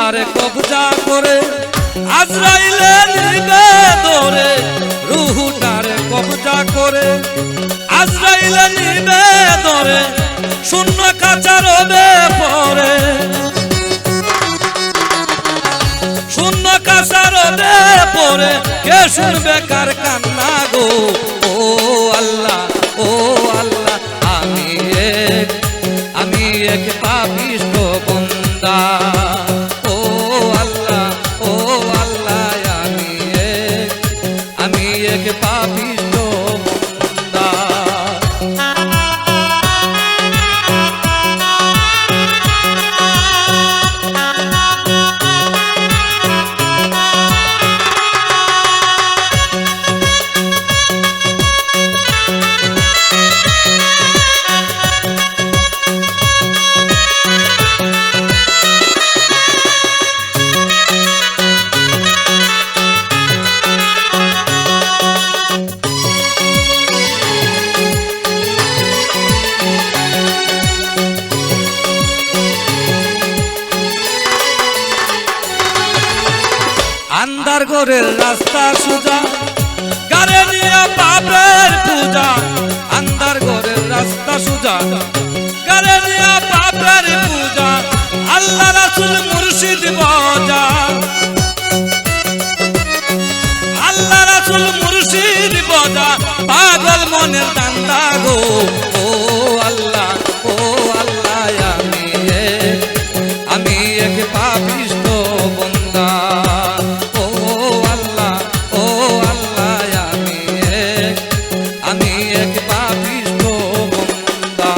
রুহুটারে কবজা করে আজরাইলে নিবে ধরে, রুহুটারে কবজা করে আজরাইলে নিবে ধরে, শূন্য কাঁচা রবে পরে, শূন্য কাঁচা রবে পরে, কে শুনবে কার কান্না গো। ও আল্লাহ, ও আল্লাহ, আমি এক পাপিষ্ঠ বান্দা। ও আল্লাহ, ও আল্লাহ, আমি এক পাপিষ্ঠ বান্দা। আন্ধার ঘরের রাস্তা সোজা, গারে নিয়ে পাপের পূজা। আন্ধার ঘরের রাস্তা সোজা, গারে নিয়ে পাপের পূজা। আল্লাহ রাসূল মুর্শিদ বজা, আল্লাহ রাসূল মুর্শিদ বজা, পাগল মনের দান্দা গো। ও আল্লাহ, ও আল্লাহ, আমি এক পাপিষ্ঠ বান্দা। আমি এক পাপিষ্ঠ বান্দা।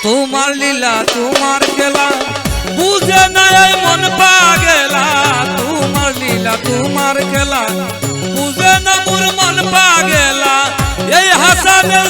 তোমার লীলা তোমার খেলা বুঝে নাই মন পাগেলা। তোমার লীলা তোমার খেলা বুঝে না মোর মন পাগেলা। এই হাসানের